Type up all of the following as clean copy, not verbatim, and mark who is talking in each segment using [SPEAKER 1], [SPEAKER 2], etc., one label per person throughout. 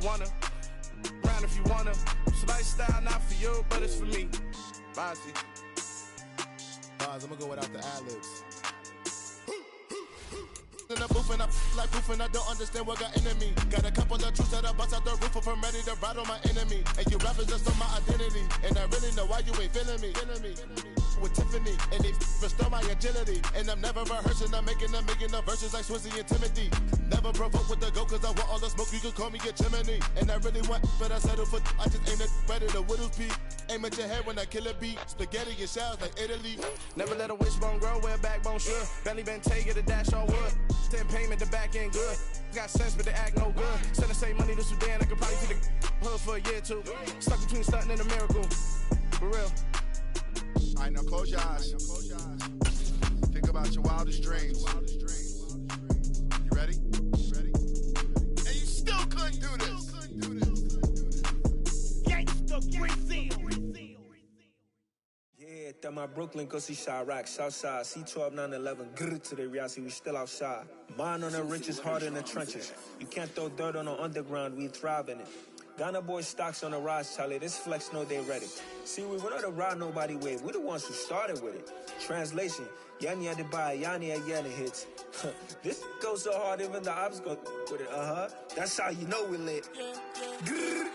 [SPEAKER 1] you wanna. Round if you wanna. It's a lifestyle, not for you, but it's for me. Bonzi.
[SPEAKER 2] I'm gonna go without the ad-libs. In the booth and I like proof and I don't understand what got into me. Got a couple of truths that I bust out the roof if I'm ready to ride on my enemy. And you rappers just on my identity. And I really know why you ain't feeling me. With Tiffany and they restore my agility. And I'm never rehearsing, I'm making a million of verses like Swizzy and Timothy. Never provoke with the go cause I want all the smoke, you can call me a chimney. And I really want, but I settle for, I just ain't ready to whittles peak. Aim at your head when I kill a beat. Spaghetti and shells like Italy.
[SPEAKER 1] Never let a wishbone grow where a backbone should. Belly been take it a dash on wood. 10 payment, the back end good. Got sense, but they act no good. Send the same money to Sudan, I could probably see the hood for a year or two. Stuck between stunting and a miracle. For real.
[SPEAKER 2] All right, now close your eyes. Think about your wildest dreams. You ready? And you still couldn't do this.
[SPEAKER 3] Gangsta Brazil. Yeah, that my Brooklyn, cause he shot rock, Southside, C12, 911, grrr to the Riasi, we still outside. Mine on the riches, hard in the trenches. You can't throw dirt on the underground, we thrive in it. Ghana boy stocks on the rise, Charlie, this flex know they ready. See, we were not to ride nobody with, we the ones who started with it. Translation, Yani had to buy, Yani had Yanni hits. This goes so hard, even the ops go with it, That's how you know we lit. Grrr.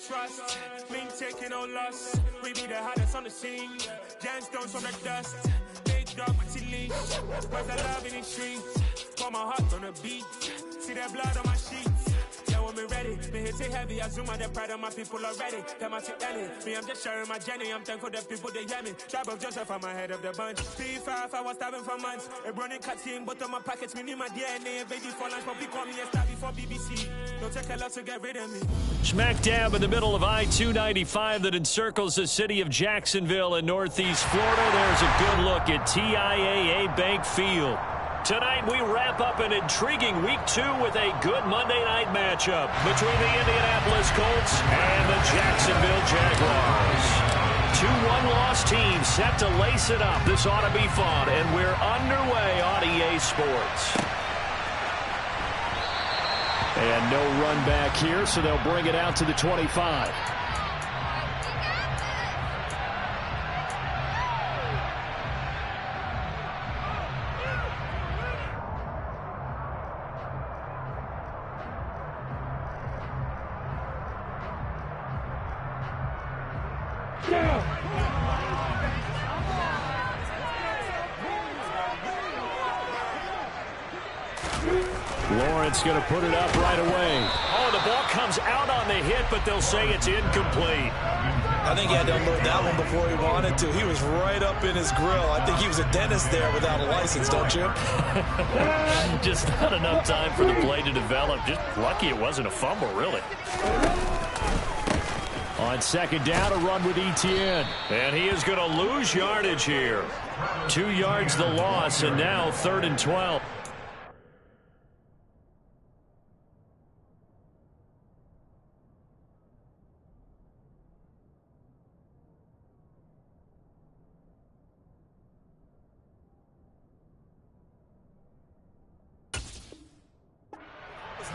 [SPEAKER 4] Trust, mean taking no loss. We be the hottest on the scene. Gemstones from the dust. Big dog with your leash. Where's the love in the streets? Got my heart on the beat. See that blood on my sheets. Yeah, when we ready, me hit it heavy. I zoom out the pride of my people already. Them I see Ellie. Me, I'm just sharing my journey. I'm thankful that people they hear me. Tribe of Joseph, I'm ahead of the bunch. P5, I was starving for months. A running cutscene, but on my pockets, me need my DNA. Baby for lunch, but we call me a star before BBC. Don't take a lot to get rid of me.
[SPEAKER 5] Smack dab in the middle of I-295 that encircles the city of Jacksonville in northeast Florida. There's a good look at TIAA Bank Field. Tonight we wrap up an intriguing Week 2 with a good Monday night matchup between the Indianapolis Colts and the Jacksonville Jaguars. Two one-loss teams set to lace it up. This ought to be fun, and we're underway on EA Sports. And no run back here, so they'll bring it out to the 25. Lawrence going to put it up right away. Oh, the ball comes out on the hit, but they'll say it's incomplete.
[SPEAKER 6] I think he had to unload that one before he wanted to. He was right up in his grill. I think he was a dentist there without a license, don't you?
[SPEAKER 5] Just not enough time for the play to develop. Just lucky it wasn't a fumble, really. On second down, a run with Etienne. And he is going to lose yardage here. 2 yards the loss, and now 3rd and 12.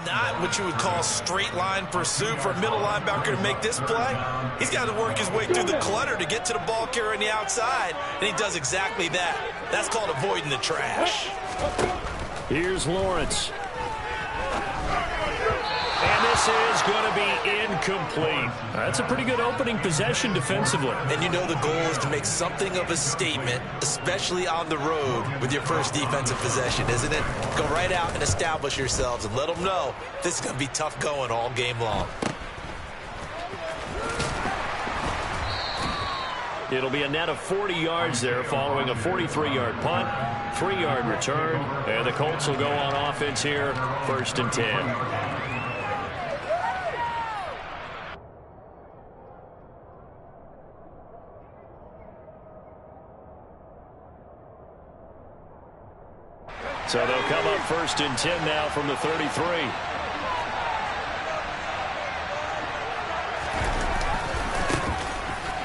[SPEAKER 6] Not what you would call straight line pursuit for a middle linebacker to make this play. He's got to work his way through the clutter to get to the ball carrier on the outside, and he does exactly that. That's called avoiding the trash.
[SPEAKER 5] Here's Lawrence. And this is going to be incomplete. That's a pretty good opening possession defensively.
[SPEAKER 6] And you know the goal is to make something of a statement, especially on the road with your first defensive possession, isn't it? Go right out and establish yourselves and let them know this is going to be tough going all game long.
[SPEAKER 5] It'll be a net of 40 yards there following a 43-yard punt, 3-yard return, and the Colts will go on offense here, 1st and 10. So they'll come up 1st and 10 now from the 33.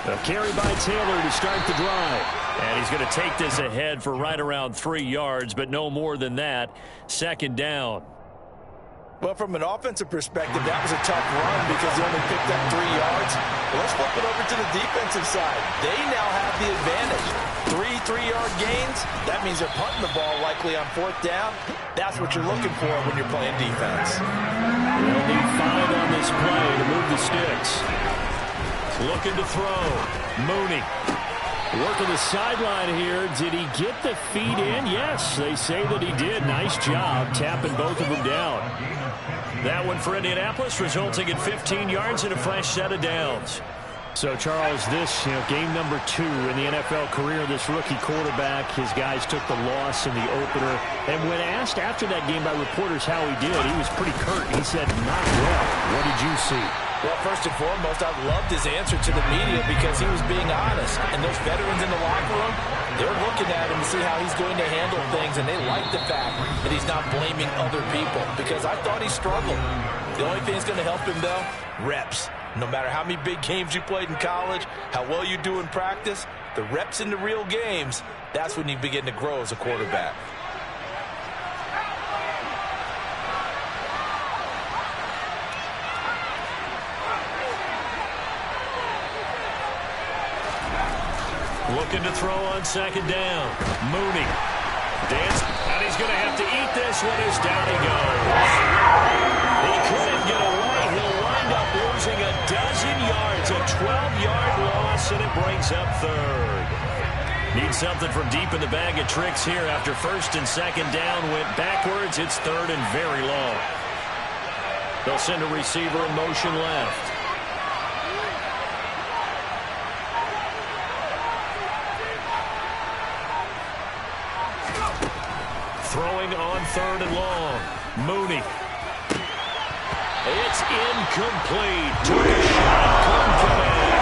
[SPEAKER 5] A carry by Taylor to start the drive. And he's going to take this ahead for right around 3 yards, but no more than that. 2nd down.
[SPEAKER 6] Well, from an offensive perspective, that was a tough run because they only picked up 3 yards. Well, let's flip it over to the defensive side. They now have the advantage. 3-3-yard gains. That means they're punting the ball likely on 4th down. That's what you're looking for when you're playing defense.
[SPEAKER 5] They'll need 5 on this play to move the sticks. Looking to throw. Mooney. Working the sideline here. Did he get the feet in? Yes, they say that he did. Nice job tapping both of them down. That one for Indianapolis, resulting in 15 yards and a fresh set of downs. So, Charles, this, game number 2 in the NFL career, this rookie quarterback, his guys took the loss in the opener. And when asked after that game by reporters how he did, he was pretty curt. He said, not well. What did you see?
[SPEAKER 6] Well, first and foremost, I loved his answer to the media because he was being honest. And those veterans in the locker room, they're looking at him to see how he's going to handle things, and they like the fact that he's not blaming other people because I thought he struggled. The only thing that's going to help him, though, reps. No matter how many big games you played in college, how well you do in practice, the reps in the real games, that's when you begin to grow as a quarterback.
[SPEAKER 5] Looking to throw on 2nd down. Mooney. Dance, and he's going to have to eat this one as down he goes. He couldn't get away. He'll wind up losing a dozen yards. A 12-yard loss, and it brings up 3rd. Needs something from deep in the bag of tricks here after 1st and 2nd down went backwards. It's 3rd and very long. They'll send a receiver in motion left. Throwing on 3rd and long. Mooney. It's incomplete. Took a shot. Couldn't connect.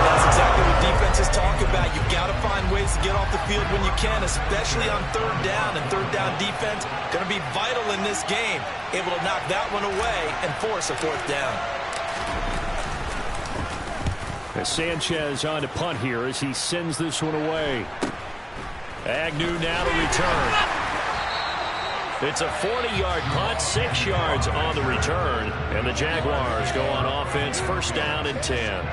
[SPEAKER 6] That's exactly what defenses talk about. You've got to find ways to get off the field when you can, especially on 3rd down. And 3rd down defense going to be vital in this game. Able to knock that one away and force a 4th down.
[SPEAKER 5] Sanchez on to punt here as he sends this one away. Agnew now to return. It's a 40-yard punt, 6 yards on the return, and the Jaguars go on offense, 1st down and 10.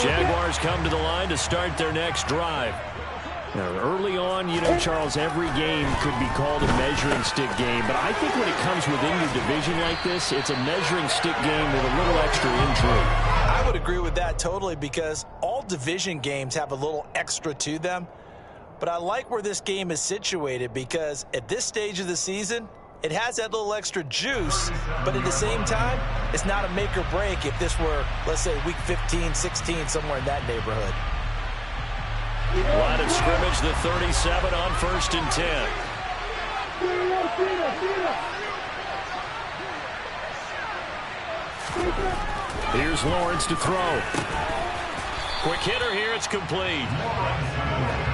[SPEAKER 5] Jaguars come to the line to start their next drive. Now, early on, Charles, every game could be called a measuring stick game, but I think when it comes within your division like this, it's a measuring stick game with a little extra intrigue.
[SPEAKER 6] I would agree with that totally because all division games have a little extra to them, but I like where this game is situated because at this stage of the season, it has that little extra juice, but at the same time, it's not a make or break if this were, let's say, week 15, 16, somewhere in that neighborhood.
[SPEAKER 5] Line of scrimmage, the 37 on 1st and 10. Here's Lawrence to throw. Quick hitter here, it's complete.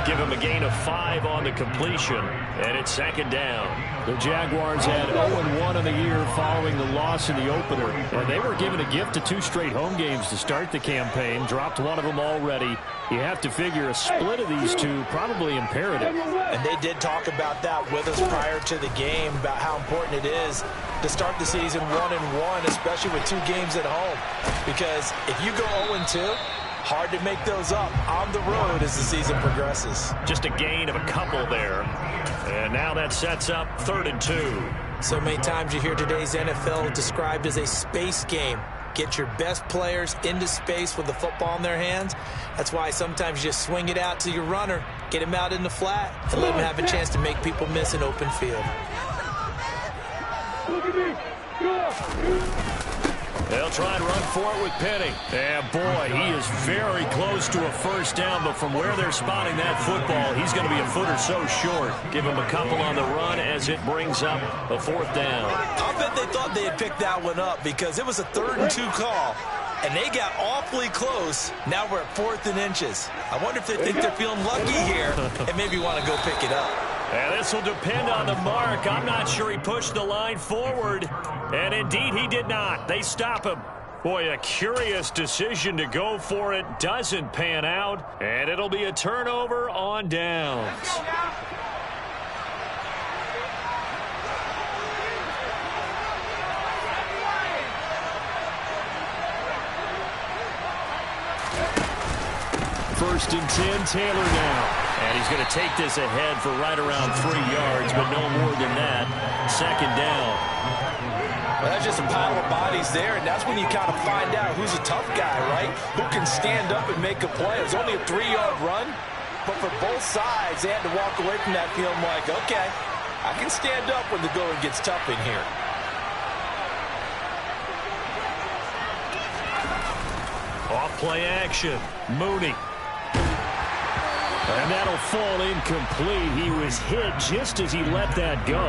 [SPEAKER 5] Give him a gain of 5 on the completion, and it's 2nd down. The Jaguars had 0-1 in the year following the loss in the opener, and they were given a gift of 2 straight home games to start the campaign. Dropped one of them already. You have to figure a split of these two probably imperative.
[SPEAKER 6] And they did talk about that with us prior to the game, about how important it is to start the season 1-1, especially with 2 games at home. Because if you go 0-2, hard to make those up on the road as the season progresses.
[SPEAKER 5] Just a gain of a couple there. And now that sets up 3rd and 2.
[SPEAKER 6] So many times you hear today's NFL described as a space game. Get your best players into space with the football in their hands. That's why sometimes you just swing it out to your runner, get him out in the flat, and let him have a chance to make people miss an open field.
[SPEAKER 5] They'll try and run for it with Penny. And boy, he is very close to a first down, but from where they're spotting that football, he's going to be a foot or so short. Give him a couple on the run as it brings up a fourth down.
[SPEAKER 6] I'll bet they thought they had picked that one up because it was a 3rd and 2 call, and they got awfully close. Now we're at 4th and inches. I wonder if they think they're feeling lucky here and maybe want to go pick it up.
[SPEAKER 5] And this will depend on the mark. I'm not sure he pushed the line forward. And indeed, he did not. They stop him. Boy, a curious decision to go for it. Doesn't pan out. And it'll be a turnover on downs. First and 10, Taylor now. And he's going to take this ahead for right around 3 yards, but no more than that. Second down.
[SPEAKER 6] Well, that's just a pile of bodies there, and that's when you kind of find out who's a tough guy, right? Who can stand up and make a play. It was only a 3-yard run, but for both sides, they had to walk away from that feeling like, okay, I can stand up when the going gets tough in here.
[SPEAKER 5] Off play action. Mooney. And that'll fall incomplete. He was hit just as he let that go.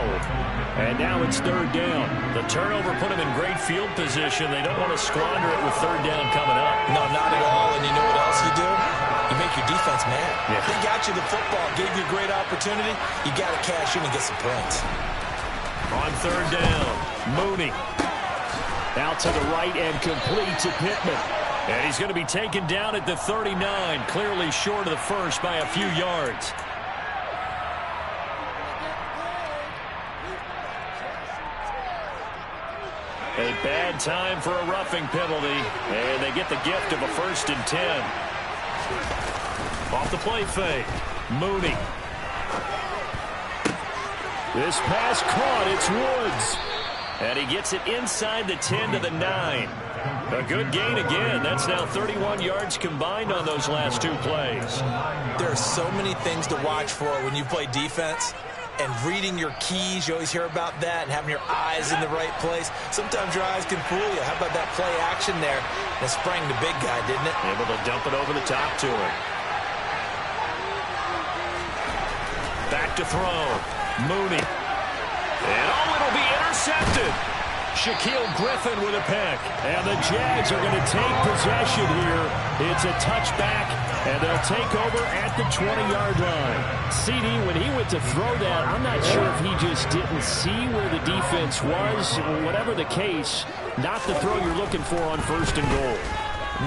[SPEAKER 5] And now it's 3rd down. The turnover put him in great field position. They don't want to squander it with 3rd down coming up.
[SPEAKER 6] No, not at all. And you know what else you do? You make your defense mad. Yeah. They got you the football, gave you a great opportunity. You got to cash in and get some points.
[SPEAKER 5] On 3rd down, Mooney. Out to the right and complete to Pittman. And he's going to be taken down at the 39, clearly short of the first by a few yards. A bad time for a roughing penalty, and they get the gift of a 1st and 10. Off the play fake, Mooney. This pass caught, it's Woods. And he gets it inside the 10 to the 9. A good gain again. That's now 31 yards combined on those last 2 plays.
[SPEAKER 6] There are so many things to watch for when you play defense. And reading your keys, you always hear about that, and having your eyes in the right place. Sometimes your eyes can fool you. How about that play action there? That sprang the big guy, didn't it?
[SPEAKER 5] Able to dump it over the top to him. Back to throw. Mooney. And it'll be intercepted. Shaquille Griffin with a pick. And the Jags are going to take possession here. It's a touchback, and they'll take over at the 20-yard line. CD, when he went to throw that, I'm not sure if he just didn't see where the defense was. Whatever the case, not the throw you're looking for on 1st and goal.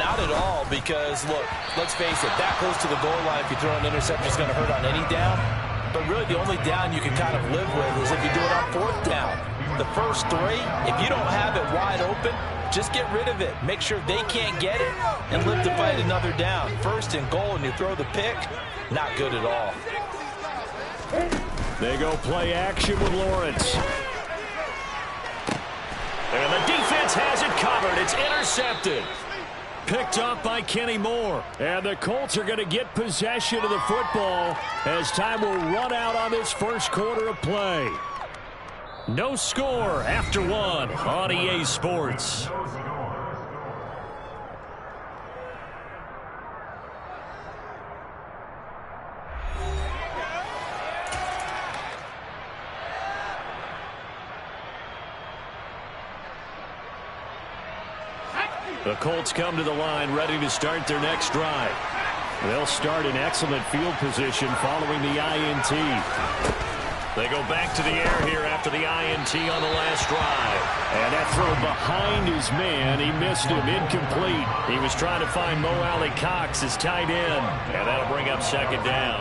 [SPEAKER 6] Not at all, because, look, let's face it, that close to the goal line, if you throw an interception, it's going to hurt on any down. But really the only down you can kind of live with is if you do it on 4th down. The first 3, if you don't have it wide open, just get rid of it. Make sure they can't get it and live to fight another down. 1st and goal and you throw the pick, not good at all.
[SPEAKER 5] They go play action with Lawrence. And the defense has it covered. It's intercepted. Picked up by Kenny Moore. And the Colts are going to get possession of the football as time will run out on this first quarter of play. No score after 1 on EA Sports. The Colts come to the line ready to start their next drive. They'll start in excellent field position following the INT. They go back to the air here after the INT on the last drive. And that throw behind his man, he missed him, incomplete. He was trying to find Mo Alley-Cox, his tight end, and that'll bring up 2nd down.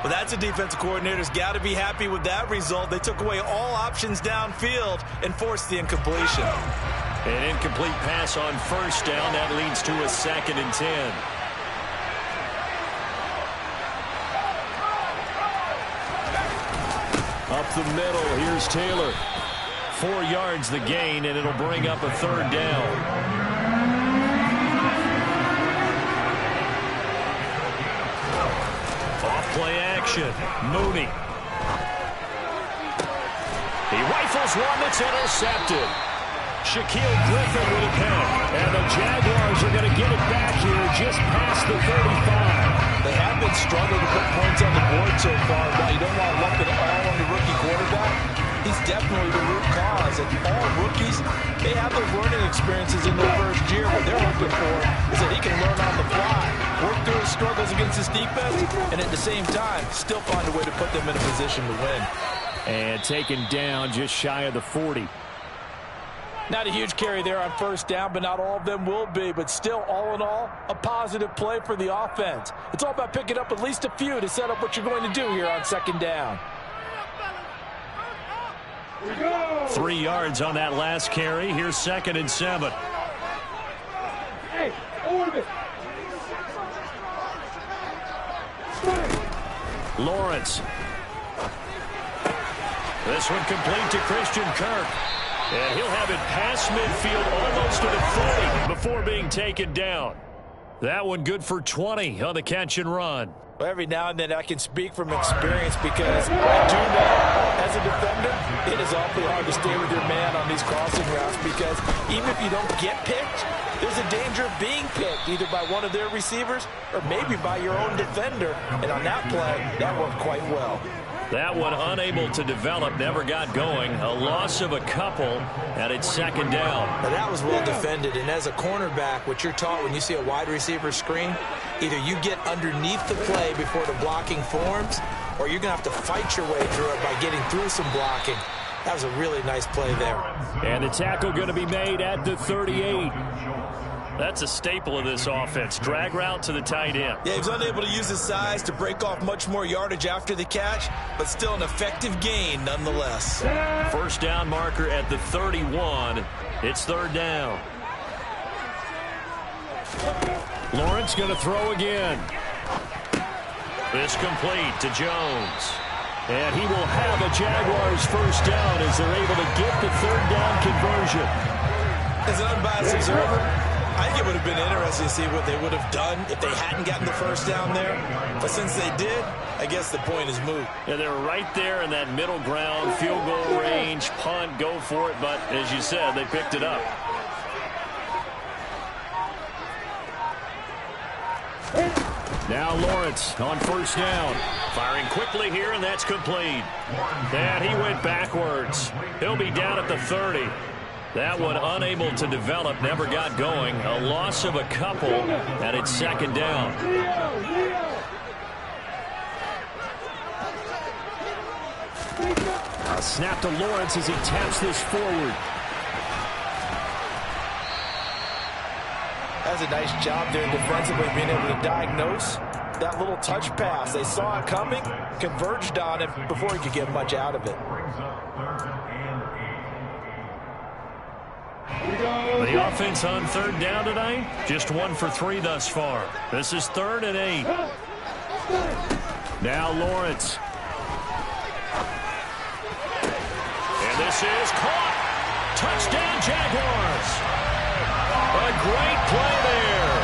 [SPEAKER 6] Well, that's a defensive coordinator's got to be happy with that result. They took away all options downfield and forced the incompletion.
[SPEAKER 5] An incomplete pass on 1st down. That leads to a 2nd and 10. Up the middle, here's Taylor. 4 yards the gain, and it'll bring up a 3rd down. Off-play action. Mooney. He rifles one that's intercepted. Shaquille Griffin with a pick. And the Jaguars are going to get it back here just past the 35.
[SPEAKER 6] They have been struggling to put points on the board so far, but you don't want to lump it all on the rookie quarterback. He's definitely the root cause. And all rookies, they have those learning experiences in their first year. What they're looking for is that he can learn on the fly, work through his struggles against his defense, and at the same time, still find a way to put them in a position to win.
[SPEAKER 5] And taken down just shy of the 40.
[SPEAKER 6] Not a huge carry there on 1st down, but not all of them will be. But still, all in all, a positive play for the offense. It's all about picking up at least a few to set up what you're going to do here on 2nd down.
[SPEAKER 5] 3 yards on that last carry. Here's 2nd and 7.
[SPEAKER 7] Hey, orbit.
[SPEAKER 5] Lawrence. This one complete to Christian Kirk. And he'll have it past midfield almost to the 40 before being taken down. That one good for 20 on the catch and run.
[SPEAKER 6] Well, every now and then I can speak from experience because I do know as a defender it is awfully hard to stay with your man on these crossing routes because even if you don't get picked, there's a danger of being picked either by one of their receivers or maybe by your own defender. And on that play, that worked quite well.
[SPEAKER 5] That one unable to develop, never got going. A loss of a couple, and it's 2nd down.
[SPEAKER 6] Now that was well defended, and as a cornerback, what you're taught when you see a wide receiver screen, either you get underneath the play before the blocking forms, or you're going to have to fight your way through it by getting through some blocking. That was a really nice play there.
[SPEAKER 5] And the tackle going to be made at the 38. That's a staple of this offense. Drag route to the tight end.
[SPEAKER 6] Yeah, he was unable to use his size to break off much more yardage after the catch, but still an effective gain nonetheless.
[SPEAKER 5] 1st down marker at the 31. It's 3rd down. Lawrence going to throw again. This complete to Jones. And he will have a Jaguars 1st down as they're able to get the 3rd down conversion.
[SPEAKER 6] As an unbiased observer, I think it would have been interesting to see what they would have done if they hadn't gotten the 1st down there. But since they did, I guess the point is moot.
[SPEAKER 5] Yeah, they're right there in that middle ground, field goal range, punt, go for it. But as you said, they picked it up. Now Lawrence on 1st down. Firing quickly here, and that's complete. And he went backwards. He'll be down at the 30. That one unable to develop, never got going. A loss of a couple, and it's 2nd down. A snap to Lawrence as he taps this forward.
[SPEAKER 6] That's a nice job there defensively, being able to diagnose that little touch pass. They saw it coming, converged on it before he could get much out of it.
[SPEAKER 5] The offense on 3rd down tonight, just 1 for 3 thus far. This is 3rd and 8. Now Lawrence. And this is caught. Touchdown Jaguars. A great play there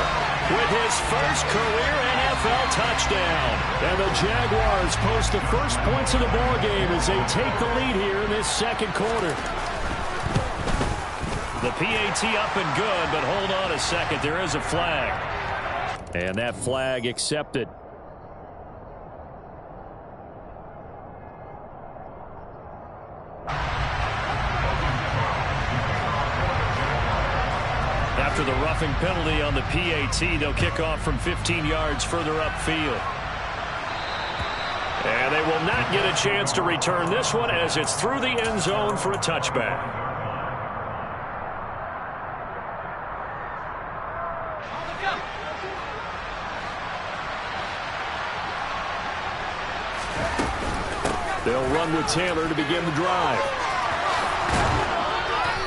[SPEAKER 5] with his first career NFL touchdown. And the Jaguars post the first points of the ball game as they take the lead here in this 2nd quarter. The PAT up and good, but hold on a second. There is a flag. And that flag accepted. After the roughing penalty on the PAT, they'll kick off from 15 yards further upfield. And they will not get a chance to return this one as it's through the end zone for a touchback. They'll run with Taylor to begin the drive.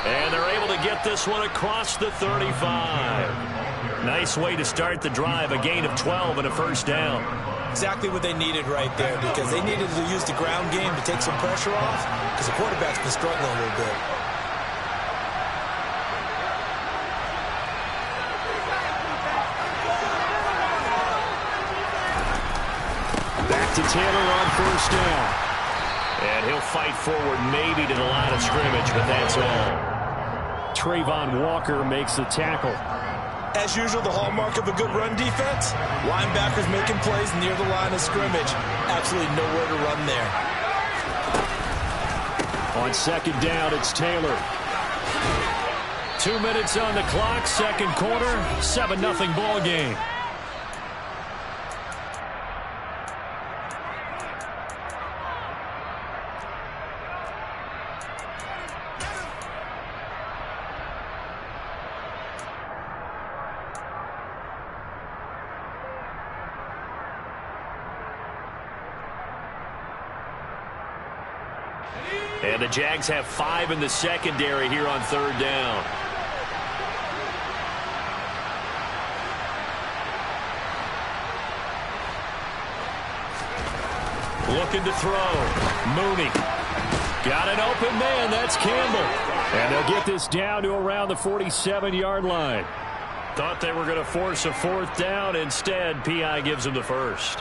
[SPEAKER 5] And they're able to get this one across the 35. Nice way to start the drive, a gain of 12 and a 1st down.
[SPEAKER 6] Exactly what they needed right there, because they needed to use the ground game to take some pressure off because the quarterback's been struggling a little bit.
[SPEAKER 5] to Taylor on first down. And he'll fight forward maybe to the line of scrimmage, but that's all. Trayvon Walker makes the tackle.
[SPEAKER 6] As usual, the hallmark of a good run defense, linebackers making plays near the line of scrimmage. Absolutely nowhere to run there.
[SPEAKER 5] On second down, it's Taylor. 2 minutes on the clock, second quarter, 7-0 ball game. And the Jags have 5 in the secondary here on third down. Looking to throw. Mooney. Got an open man. That's Campbell. And they'll get this down to around the 47-yard line. Thought they were going to force a fourth down. Instead, P.I. gives them the first.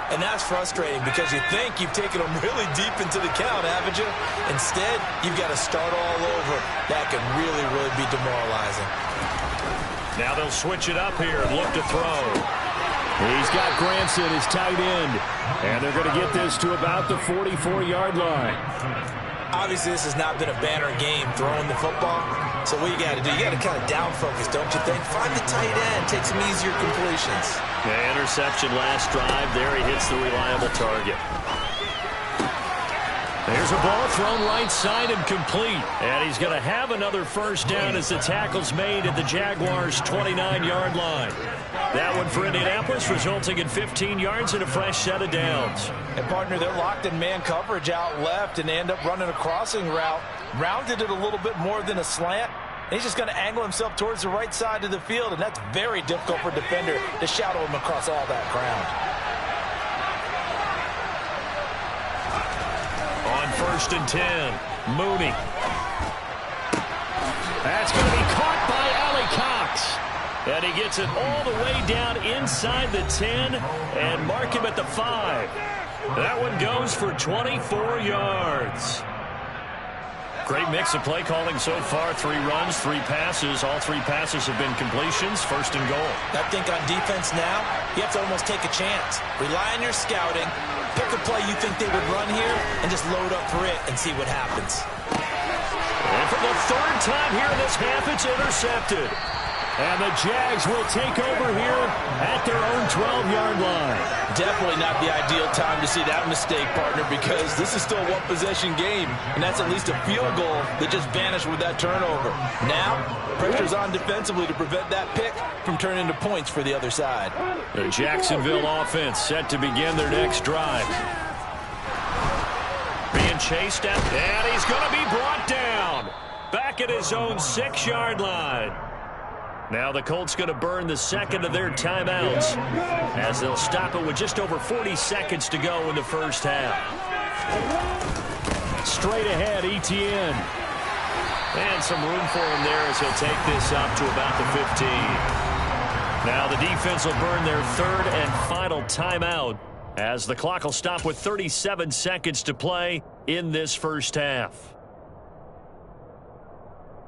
[SPEAKER 6] And that's frustrating because you think you've taken them really deep into the count, haven't you? Instead, you've got to start all over. That can really, really be demoralizing.
[SPEAKER 5] Now they'll switch it up here and look to throw. He's got Granson, his tight end. And they're going to get this to about the 44-yard line.
[SPEAKER 6] Obviously, this has not been a banner game throwing the football. So what you got to do, you got to kind of down focus, don't you think? Find the tight end, take some easier completions.
[SPEAKER 5] Yeah, interception last drive. There he hits the reliable target. There's a ball thrown right side and complete. And he's going to have another first down as the tackle's made at the Jaguars' 29-yard line. That one for Indianapolis, resulting in 15 yards and a fresh set of downs.
[SPEAKER 6] And, partner, they're locked in man coverage out left, and they end up running a crossing route. Rounded it a little bit more than a slant. He's just going to angle himself towards the right side of the field, and that's very difficult for a defender to shadow him across all that ground.
[SPEAKER 5] On first and 10, Mooney. That's going to be caught by Allie Cox. And he gets it all the way down inside the 10 and mark him at the 5. That one goes for 24 yards. Great mix of play calling so far. 3 runs, 3 passes. All 3 passes have been completions. First and goal.
[SPEAKER 6] I think on defense now, you have to almost take a chance. Rely on your scouting. Pick a play you think they would run here and just load up for it and see what happens.
[SPEAKER 5] And for the 3rd time here in this half, it's intercepted. And the Jags will take over here at their own 12-yard line.
[SPEAKER 6] Definitely not the ideal time to see that mistake, partner, because this is still a one-possession game, and that's at least a field goal that just vanished with that turnover. Now, pressure's on defensively to prevent that pick from turning into points for the other side.
[SPEAKER 5] The Jacksonville offense set to begin their next drive. Being chased at, and he's going to be brought down. Back at his own 6-yard line. Now the Colts going to burn the second of their timeouts as they'll stop it with just over 40 seconds to go in the first half. Straight ahead, Etienne. And some room for him there as he'll take this up to about the 15. Now the defense will burn their 3rd and final timeout as the clock will stop with 37 seconds to play in this first half.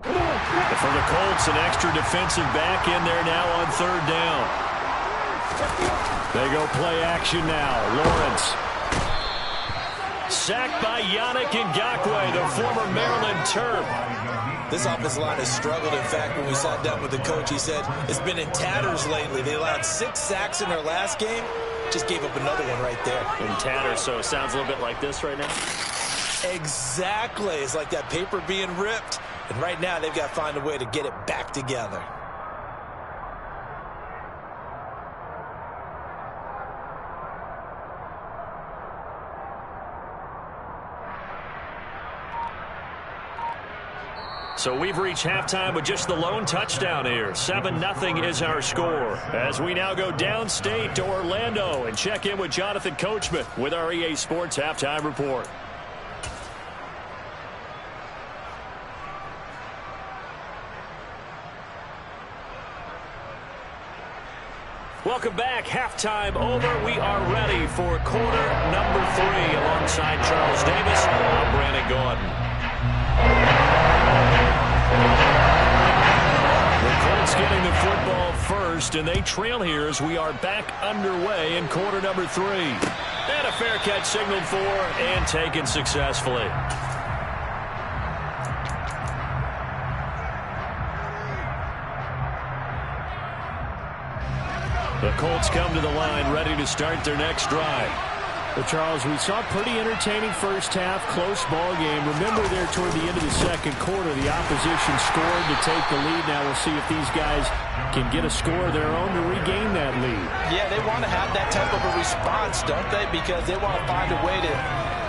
[SPEAKER 5] For the Colts, an extra defensive back in there now on 3rd down. They go play action now. Lawrence. Sacked by Yannick Ngakoue, the former Maryland Terp.
[SPEAKER 6] This offensive line has struggled. In fact, when we sat down with the coach, he said it's been in tatters lately. They allowed 6 sacks in their last game. Just gave up another one right there.
[SPEAKER 5] In tatters, so it sounds a little bit like this right now?
[SPEAKER 6] Exactly. It's like that paper being ripped. And right now, they've got to find a way to get it back together.
[SPEAKER 5] So we've reached halftime with just the lone touchdown here. 7-0 is our score. As we now go downstate to Orlando and check in with Jonathan Coachman with our EA Sports Halftime Report. Welcome back. Halftime over. We are ready for quarter number 3. Alongside Charles Davis, I'm Brandon Gordon. The Colts getting the football first, and they trail here as we are back underway in quarter number 3. And a fair catch signaled for and taken successfully. The Colts come to the line, ready to start their next drive.
[SPEAKER 7] Well, Charles, we saw a pretty entertaining first half, close ball game. Remember there toward the end of the second quarter, the opposition scored to take the lead. Now we'll see if these guys can get a score of their own to regain that lead.
[SPEAKER 6] Yeah, they want to have that type of a response, don't they? Because they want to find a way to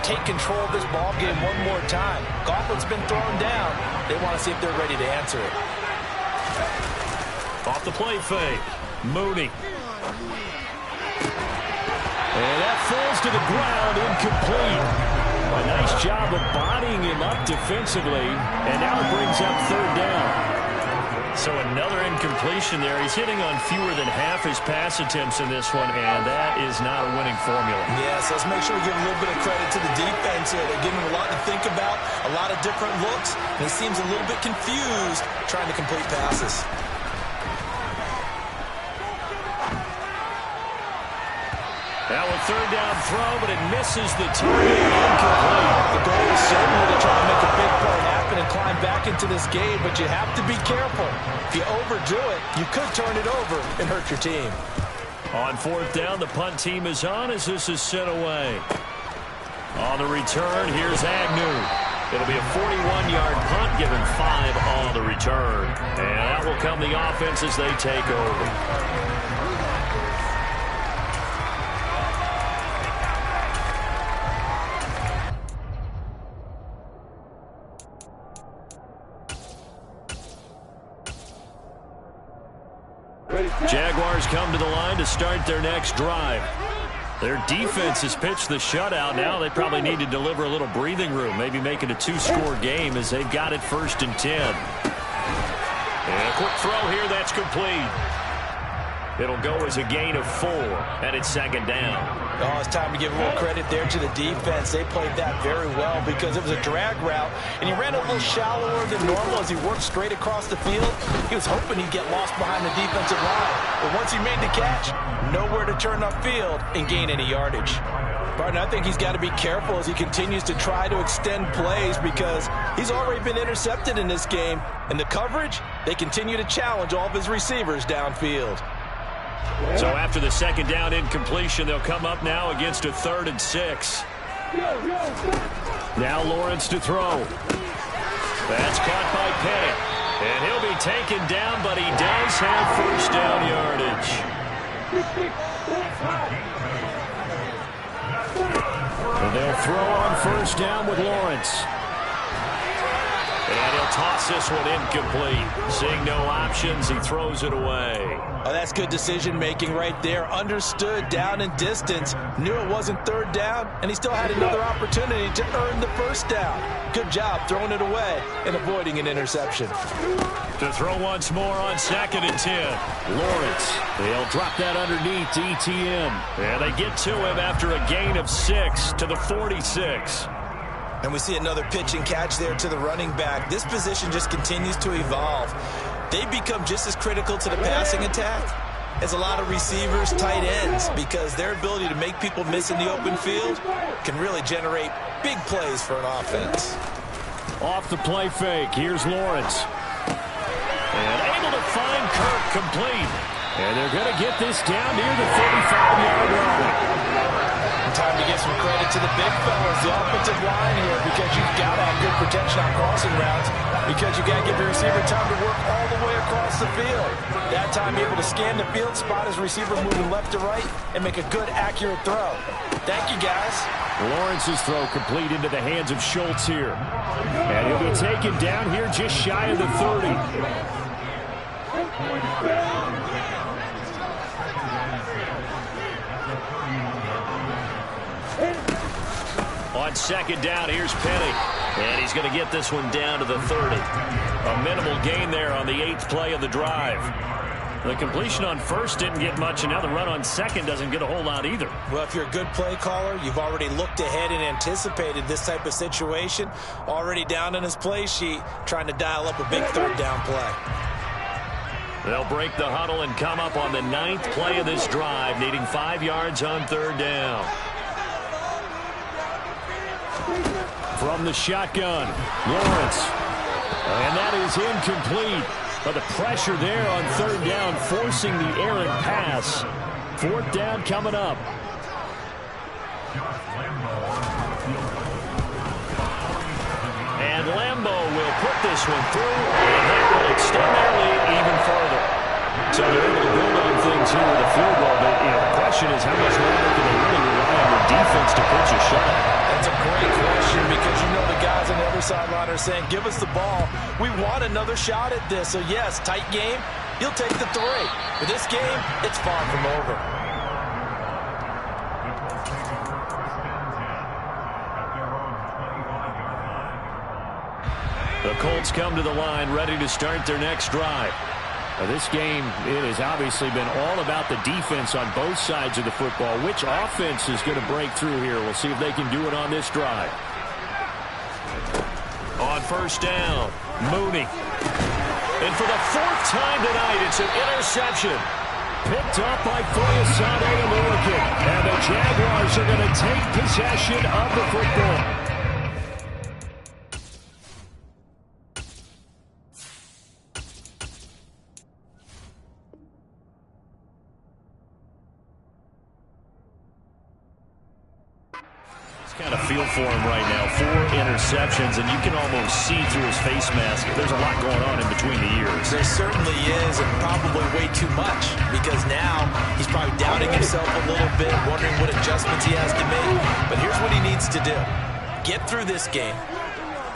[SPEAKER 6] take control of this ball game one more time. Gauntlet's been thrown down. They want to see if they're ready to answer it.
[SPEAKER 5] Off the play fake, Mooney. And that falls to the ground, incomplete. A nice job of bodying him up defensively, and now it brings up third down. So another incompletion there. He's hitting on fewer than half his pass attempts in this one, and that is not a winning formula.
[SPEAKER 6] Yeah, so let's make sure we give a little bit of credit to the defense here. They're giving him a lot to think about, a lot of different looks, and he seems a little bit confused trying to complete passes.
[SPEAKER 5] Now a third down throw, but it misses the target. Incomplete.
[SPEAKER 6] The goal is certainly to try and make a big play happen and climb back into this game, but you have to be careful. If you overdo it, you could turn it over and hurt your team.
[SPEAKER 5] On fourth down, the punt team is on as this is sent away. On the return, here's Agnew. It'll be a 41-yard punt, given 5 on the return. And that will come the offense as they take over. Jaguars come to the line to start their next drive. Their defense has pitched the shutout. Now they probably need to deliver a little breathing room, maybe make it a 2-score game as they've got it 1st and 10. And a quick throw here, that's complete. It'll go as a gain of 4, and it's 2nd down.
[SPEAKER 6] Oh, it's time to give a little credit there to the defense. They played that very well because it was a drag route, and he ran a little shallower than normal as he worked straight across the field. He was hoping he'd get lost behind the defensive line, but once he made the catch, nowhere to turn upfield and gain any yardage. Barton, I think he's got to be careful as he continues to try to extend plays because he's already been intercepted in this game, and the coverage, they continue to challenge all of his receivers downfield.
[SPEAKER 5] So after the 2nd down incompletion, they'll come up now against a 3rd and 6. Now Lawrence to throw. That's caught by Pettit. And he'll be taken down, but he does have 1st down yardage. And they'll throw on 1st down with Lawrence. And he'll toss this one incomplete. Seeing no options, he throws it away.
[SPEAKER 6] Oh, that's good decision-making right there. Understood down and distance. Knew it wasn't 3rd down, and he still had another opportunity to earn the 1st down. Good job throwing it away and avoiding an interception.
[SPEAKER 5] To throw once more on 2nd and 10. Lawrence, they'll drop that underneath to ETN. And they get to him after a gain of 6 to the 46.
[SPEAKER 6] And we see another pitch and catch there to the running back. This position just continues to evolve. They become just as critical to the passing attack as a lot of receivers, tight ends, because their ability to make people miss in the open field can really generate big plays for an offense.
[SPEAKER 5] Off the play fake, here's Lawrence. And able to find Kirk complete. And they're going to get this down near the 35-yard line.
[SPEAKER 6] Time to give some credit to the big fellas, the offensive line here, because you've got to have good protection on crossing routes, because you've got to give your receiver time to work all the way across the field. That time, able to scan the field, spot his receiver moving left to right, and make a good, accurate throw. Thank you, guys.
[SPEAKER 5] Lawrence's throw complete into the hands of Schultz here. And he'll be taken down here just shy of the 30. On 2nd down, here's Petty. And he's going to get this one down to the 30. A minimal gain there on the 8th play of the drive. The completion on first didn't get much, and now the run on second doesn't get a whole lot either.
[SPEAKER 6] Well, if you're a good play caller, you've already looked ahead and anticipated this type of situation. Already down on his play sheet, trying to dial up a big third down play.
[SPEAKER 5] They'll break the huddle and come up on the 9th play of this drive, needing 5 yards on third down. From the shotgun, Lawrence. And that is incomplete. But the pressure there on third down, forcing the errant pass. 4th down coming up. And Lambeau will put this one through, and that will extend their lead even further. So they're able to build on things here with a field goal. But the question is, how much longer can they really rely on their defense to pitch a shot?
[SPEAKER 6] That's a great question, because you know the guys on the other sideline are saying, give us the ball. We want another shot at this. So, yes, tight game. He'll take the 3. For this game, it's far from over.
[SPEAKER 5] The Colts come to the line, ready to start their next drive. Now, this game, it has obviously been all about the defense on both sides of the football. Which offense is going to break through here? We'll see if they can do it on this drive. On first down, Mooney. And for the 4th time tonight, it's an interception. Picked up by Foyesade Aluakin. And the Jaguars are going to take possession of the football. Kind of feel for him right now. 4 interceptions, and you can almost see through his face mask. There's a lot going on in between the ears.
[SPEAKER 6] There certainly is, and probably way too much, because now he's probably doubting himself a little bit, wondering what adjustments he has to make. But here's what he needs to do. Get through this game,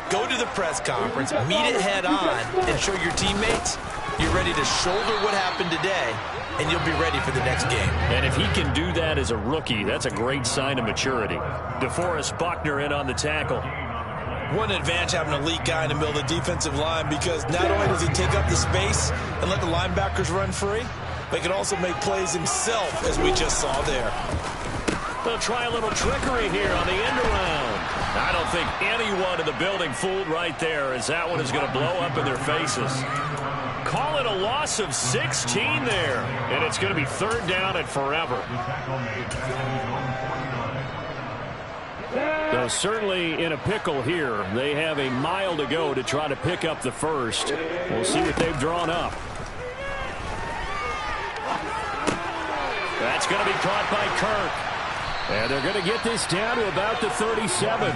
[SPEAKER 6] go to the press conference, meet it head on, and show your teammates you're ready to shoulder what happened today, and you'll be ready for the next game.
[SPEAKER 5] And if he can do that as a rookie, that's a great sign of maturity. DeForest Buckner in on the tackle.
[SPEAKER 6] What an advantage having an elite guy in the middle of the defensive line, because not only does he take up the space and let the linebackers run free, but he can also make plays himself, as we just saw there.
[SPEAKER 5] They'll try a little trickery here on the end around. I don't think anyone in the building fooled right there, as that one is going to blow up in their faces. Call it a loss of 16 there, and it's going to be 3rd down and forever. So certainly in a pickle here. They have a mile to go to try to pick up the first. We'll see what they've drawn up. That's going to be caught by Kirk. And they're going to get this down to about the 37.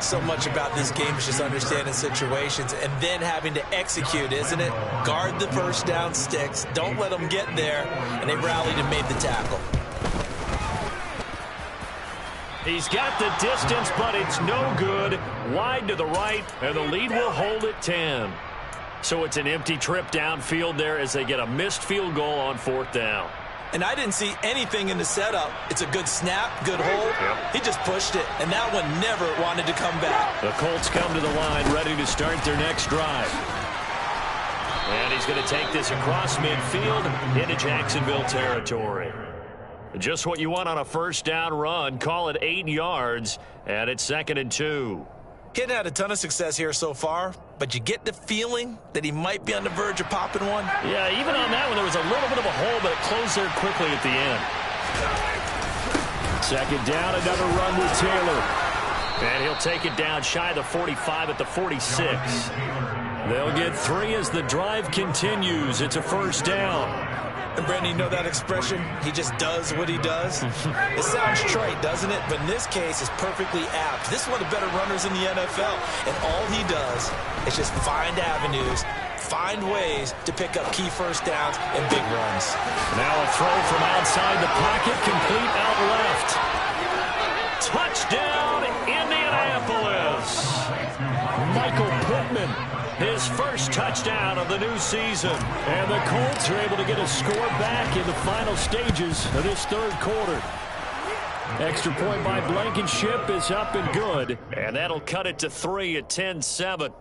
[SPEAKER 6] So much about this game is just understanding situations and then having to execute, isn't it? Guard the first down sticks. Don't let them get there. And they rallied and made the tackle.
[SPEAKER 5] He's got the distance, but it's no good. Wide to the right, and the lead will hold at 10. So it's an empty trip downfield there as they get a missed field goal on 4th down.
[SPEAKER 6] And I didn't see anything in the setup. It's a good snap, good hold. He just pushed it, and that one never wanted to come back.
[SPEAKER 5] The Colts come to the line, ready to start their next drive. And he's going to take this across midfield into Jacksonville territory. Just what you want on a first down run. Call it 8 yards, and it's 2nd and 2.
[SPEAKER 6] He hadn't had a ton of success here so far, but you get the feeling that he might be on the verge of popping one.
[SPEAKER 5] Yeah, even on that one, there was a little bit of a hole, but it closed there quickly at the end. 2nd down, another run with Taylor. And he'll take it down shy of the 45 at the 46. They'll get 3 as the drive continues. It's a first down.
[SPEAKER 6] And, Brandon, you know that expression? He just does what he does? It sounds trite, doesn't it? But in this case, it's perfectly apt. This is one of the better runners in the NFL. And all he does is just find avenues, find ways to pick up key first downs and big runs.
[SPEAKER 5] Now a throw from outside the pocket, complete out left. Touchdown, Indianapolis. Michael Pittman. His first touchdown of the new season. And the Colts are able to get a score back in the final stages of this 3rd quarter. Extra point by Blankenship is up and good. And that'll cut it to 3 at 10-7.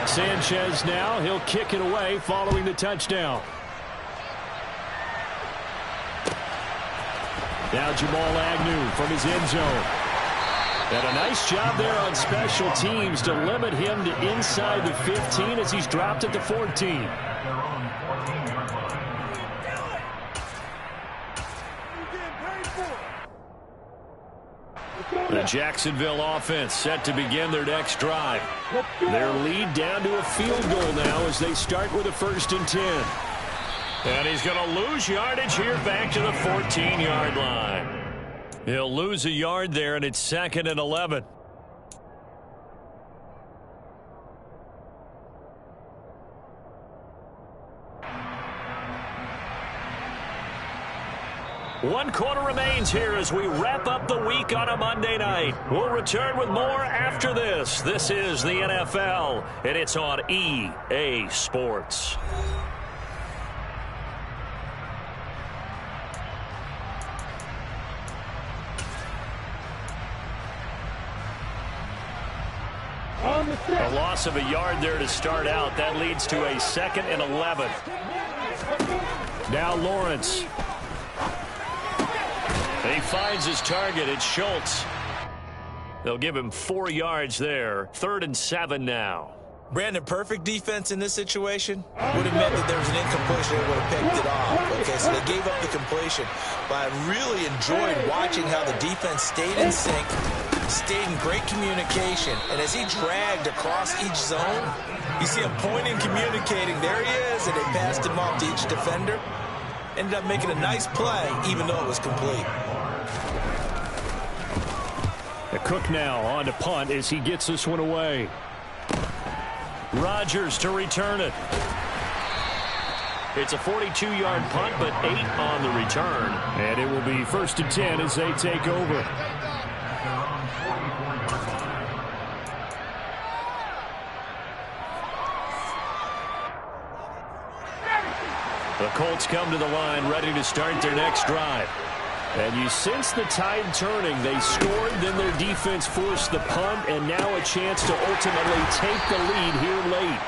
[SPEAKER 7] Sanchez now. He'll kick it away following the touchdown. Now Jamal Agnew from his end zone. And a nice job there on special teams to limit him to inside the 15 as he's dropped at the 14. The Jacksonville offense set to begin their next drive. Their lead down to a field goal now as they start with a 1st and 10. And he's going to lose yardage here back to the 14-yard line. He'll lose a yard there, and it's 2nd and 11. One quarter remains here as we wrap up the week on a Monday night. We'll return with more after this. This is the NFL, and it's on EA Sports. A loss of a yard there to start out. That leads to a 2nd and 11. Now Lawrence. And he finds his target. It's Schultz. They'll give him 4 yards there. 3rd and 7 now.
[SPEAKER 6] Brandon, perfect defense in this situation would have meant that there was an incompletion. They would have picked it off. Okay, so they gave up the completion. But I really enjoyed watching how the defense stayed in sync, stayed in great communication. And as he dragged across each zone, you see him pointing, communicating. There he is, and they passed him off to each defender. Ended up making a nice play, even though it was complete.
[SPEAKER 7] The Cook now on to punt as he gets this one away. Rodgers to return it. It's a 42-yard punt, but 8 on the return. And it will be 1st and 10 as they take over. The Colts come to the line ready to start their next drive. And you sense the tide turning. They scored, then their defense forced the punt, and now a chance to ultimately take the lead here late.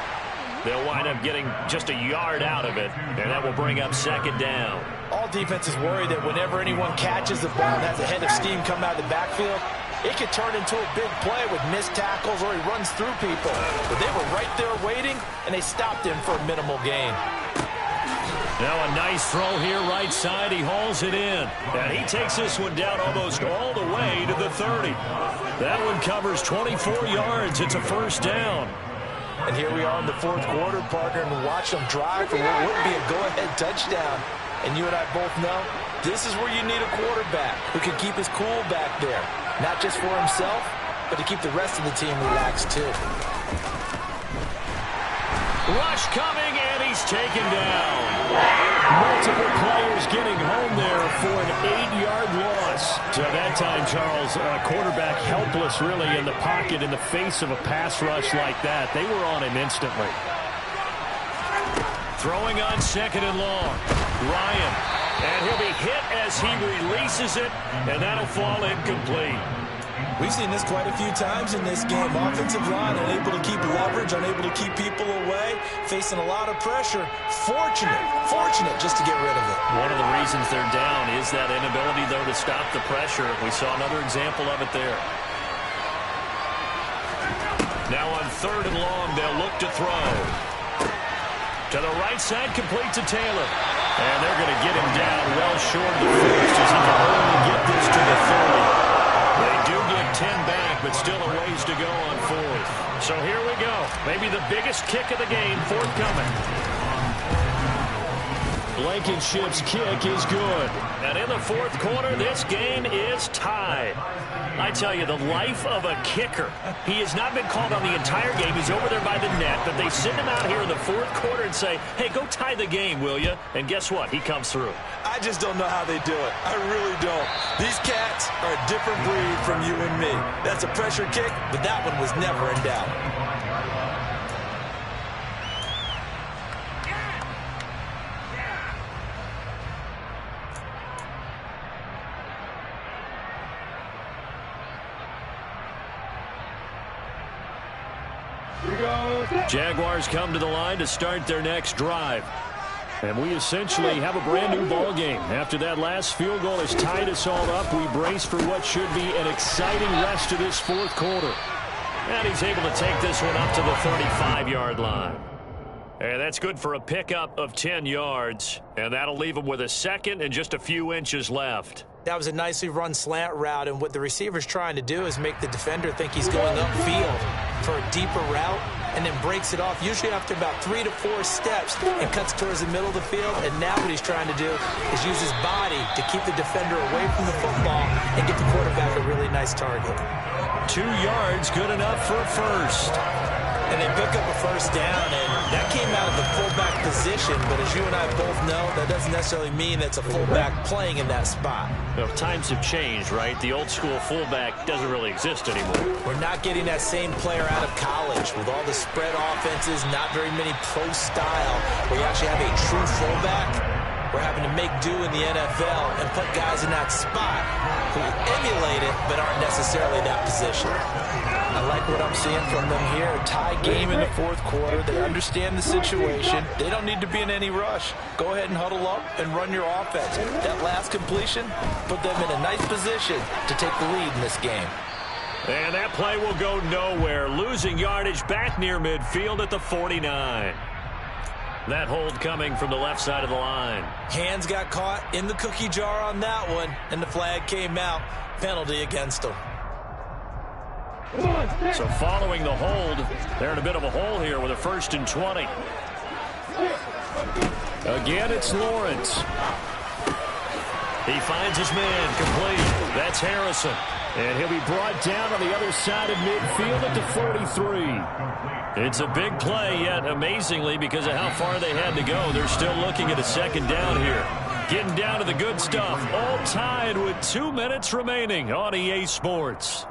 [SPEAKER 7] They'll wind up getting just a yard out of it, and that will bring up 2nd down.
[SPEAKER 6] All defenses worry that whenever anyone catches the ball and has a head of steam come out of the backfield, it could turn into a big play with missed tackles or he runs through people. But they were right there waiting, and they stopped him for a minimal gain.
[SPEAKER 7] Now a nice throw here right side. He hauls it in. And he takes this one down almost all the way to the 30. That one covers 24 yards. It's a 1st down.
[SPEAKER 6] And here we are in the 4th quarter, partner, and watch them drive for what would be a go-ahead touchdown. And you and I both know this is where you need a quarterback who can keep his cool back there. Not just for himself, but to keep the rest of the team relaxed too.
[SPEAKER 7] Rush coming, and he's taken down. Multiple players getting home there for an 8-yard loss. So that time, Charles, quarterback helpless really in the pocket in the face of a pass rush like that. They were on him instantly. Throwing on 2nd and long. Ryan. And he'll be hit as he releases it, and that'll fall incomplete.
[SPEAKER 6] We've seen this quite a few times in this game. Offensive line unable to keep leverage, unable to keep people away, facing a lot of pressure. Fortunate just to get rid of it.
[SPEAKER 7] One of the reasons they're down is that inability, though, to stop the pressure. We saw another example of it there. Now on 3rd and long, they'll look to throw. To the right side, complete to Taylor. And they're going to get him down well short of the first as he can only get this to the 30. They do get 10 back, but still a ways to go on 4th. So here we go. Maybe the biggest kick of the game forthcoming. Blankenship's kick is good. And in the 4th quarter, this game is tied. I tell you, the life of a kicker. He has not been called on the entire game. He's over there by the net, but they send him out here in the 4th quarter and say, hey, go tie the game, will you? And guess what? He comes through.
[SPEAKER 6] I just don't know how they do it. I really don't. These cats are a different breed from you and me. That's a pressure kick, but that one was never in doubt.
[SPEAKER 1] Here we go.
[SPEAKER 5] Jaguars come to the line to start their next drive. And we essentially have a brand new ball game. After that last field goal has tied us all up, we brace for what should be an exciting rest of this fourth quarter. And he's able to take this one up to the 35-yard line. And that's good for a pickup of 10 yards. And that'll leave him with a second and just a few inches left.
[SPEAKER 6] That was a nicely run slant route, and what the receiver's trying to do is make the defender think he's going upfield for a deeper route, and then breaks it off, usually after about 3 to 4 steps, and cuts towards the middle of the field. And now what he's trying to do is use his body to keep the defender away from the football and get the quarterback a really nice target.
[SPEAKER 5] 2 yards, good enough for a first.
[SPEAKER 6] And they pick up a first down, and that came out of the fullback position. But as you and I both know, that doesn't necessarily mean it's a fullback playing in that spot.
[SPEAKER 5] Well, times have changed, right? The old school fullback doesn't really exist anymore.
[SPEAKER 6] We're not getting that same player out of college with all the spread offenses, not very many pro style, where you actually have a true fullback. We're having to make do in the NFL and put guys in that spot who emulate it but aren't necessarily that position. I like what I'm seeing from them here. A tie game in the fourth quarter. They understand the situation. They don't need to be in any rush. Go ahead and huddle up and run your offense. That last completion put them in a nice position to take the lead in this game.
[SPEAKER 5] And that play will go nowhere. Losing yardage back near midfield at the 49. That hold coming from the left side of the line.
[SPEAKER 6] Hands got caught in the cookie jar on that one, and the flag came out. Penalty against them.
[SPEAKER 5] So following the hold, they're in a bit of a hole here with a 1st and 20. Again, it's Lawrence. He finds his man complete. That's Harrison. And he'll be brought down on the other side of midfield at the 43. It's a big play, yet amazingly, because of how far they had to go, they're still looking at a second down here. Getting down to the good stuff. All tied with 2 minutes remaining on EA Sports.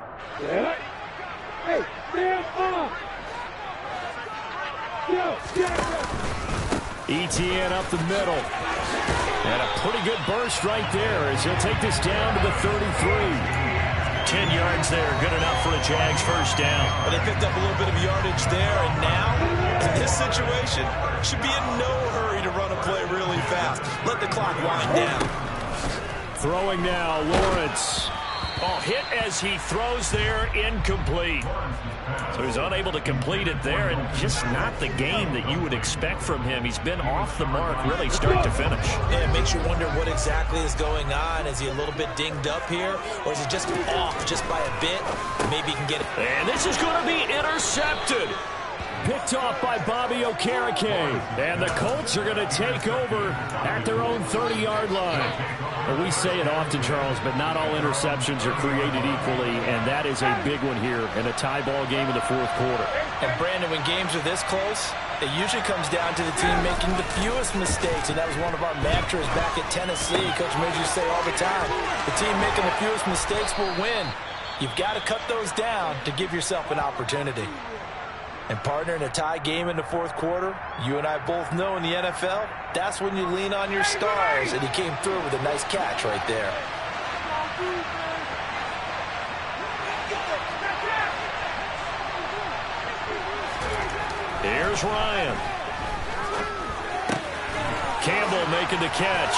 [SPEAKER 5] Etienne up the middle. And a pretty good burst right there as he'll take this down to the 33. 10 yards there, good enough for a Jags first down.
[SPEAKER 6] Well, they picked up a little bit of yardage there, and now, in this situation, should be in no hurry to run a play really fast. Let the clock wind down.
[SPEAKER 5] Throwing now, Lawrence. Oh, hit as he throws there, incomplete. So he's unable to complete it there, and just not the game that you would expect from him. He's been off the mark, really, start to finish.
[SPEAKER 6] Yeah, it makes you wonder what exactly is going on. Is he a little bit dinged up here, or is he just off just by a bit? Maybe he can get it.
[SPEAKER 5] And this is going to be intercepted. Picked off by Bobby Okereke. And the Colts are going to take over at their own 30-yard line. Well, we say it often, Charles, but not all interceptions are created equally, and that is a big one here in a tie ball game in the fourth quarter.
[SPEAKER 6] And, Brandon, when games are this close, it usually comes down to the team making the fewest mistakes, and that was one of our mantras back at Tennessee. Coach made you say all the time, the team making the fewest mistakes will win. You've got to cut those down to give yourself an opportunity. And, partner, in a tie game in the fourth quarter, you and I both know in the NFL, that's when you lean on your stars, and he came through with a nice catch right there.
[SPEAKER 5] Here's Ryan. Campbell making the catch.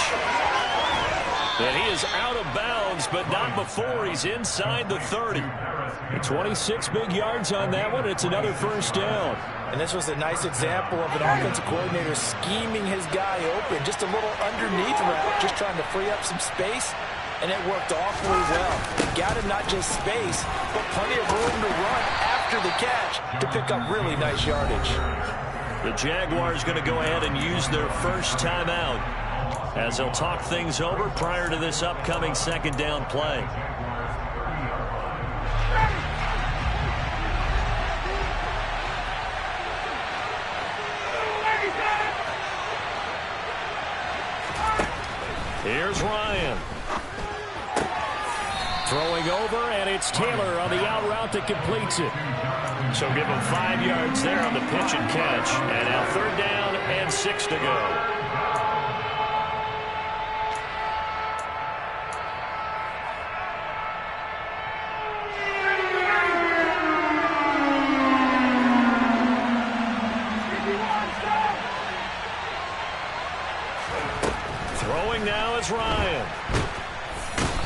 [SPEAKER 5] And he is out of bounds, but not before he's inside the 30. 26 big yards on that one. It's another first down.
[SPEAKER 6] And this was a nice example of an offensive coordinator scheming his guy open. Just a little underneath route, just trying to free up some space. And it worked awfully well. Got him not just space, but plenty of room to run after the catch to pick up really nice yardage.
[SPEAKER 5] The Jaguars going to go ahead and use their first timeout as they'll talk things over prior to this upcoming second down play. Here's Ryan. Throwing over, and it's Taylor on the out route that completes it. So give him 5 yards there on the pitch and catch. And now third down and 6 to go. throwing now is Ryan.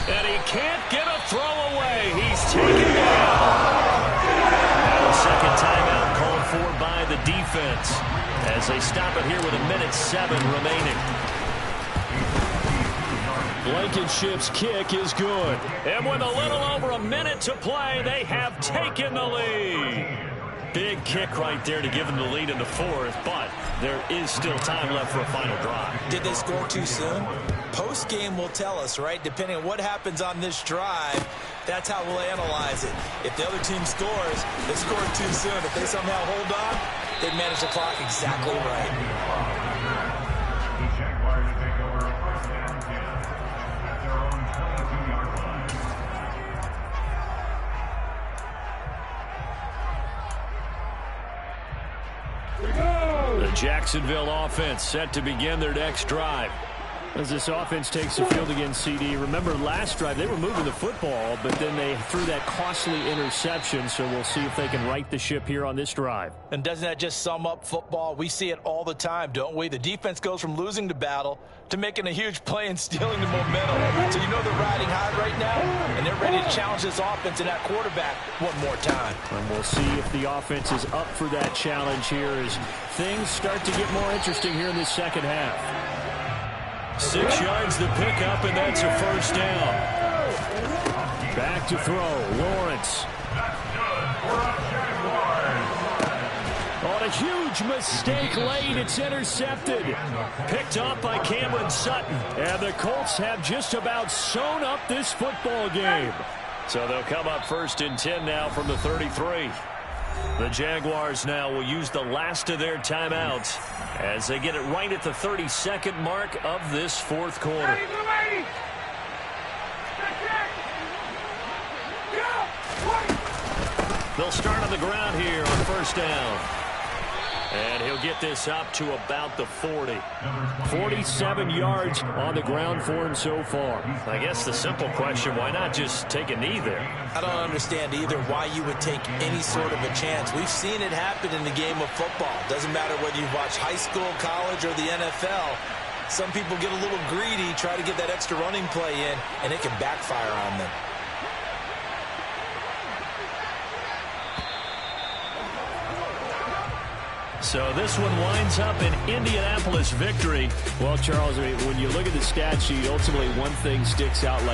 [SPEAKER 5] And he can't get a throw away. He's taken down. And a second timeout called for by the defense as they stop it here with 1:07 remaining. Blankenship's kick is good. And with a little over a minute to play, they have taken the lead. Big kick right there to give them the lead in the fourth, but there is still time left for a final drive.
[SPEAKER 6] Did they score too soon? Post-game will tell us, right? Depending on what happens on this drive, that's how we'll analyze it. If the other team scores, they scored too soon. If they somehow hold on, they manage the clock exactly right.
[SPEAKER 5] The Jacksonville offense set to begin their next drive.
[SPEAKER 7] As this offense takes the field against CD, remember last drive they were moving the football, but then they threw that costly interception, so we'll see if they can right the ship here on this drive.
[SPEAKER 6] And doesn't that just sum up football? We see it all the time, don't we? The defense goes from losing the battle to making a huge play and stealing the momentum. So you know they're riding high right now, and they're ready to challenge this offense and that quarterback one more time.
[SPEAKER 7] And we'll see if the offense is up for that challenge here as things start to get more interesting here in this second half.
[SPEAKER 5] 6 yards to pick up, and that's a first down.
[SPEAKER 7] Back to throw, Lawrence.
[SPEAKER 5] On a huge mistake late, it's intercepted. Picked off by Cameron Sutton. And the Colts have just about sewn up this football game. So they'll come up 1st and 10 now from the 33. The Jaguars now will use the last of their timeouts as they get it right at the 32nd mark of this fourth quarter. They'll start on the ground here on first down. And he'll get this up to about the 40.
[SPEAKER 7] 47 yards on the ground for him so far.
[SPEAKER 5] I guess the simple question, why not just take a knee there?
[SPEAKER 6] I don't understand either why you would take any sort of a chance. We've seen it happen in the game of football. Doesn't matter whether you watch high school, college, or the NFL. Some people get a little greedy, try to get that extra running play in, and it can backfire on them.
[SPEAKER 5] So this one winds up an Indianapolis victory.
[SPEAKER 7] Well, Charles, when you look at the stat sheet, ultimately one thing sticks out like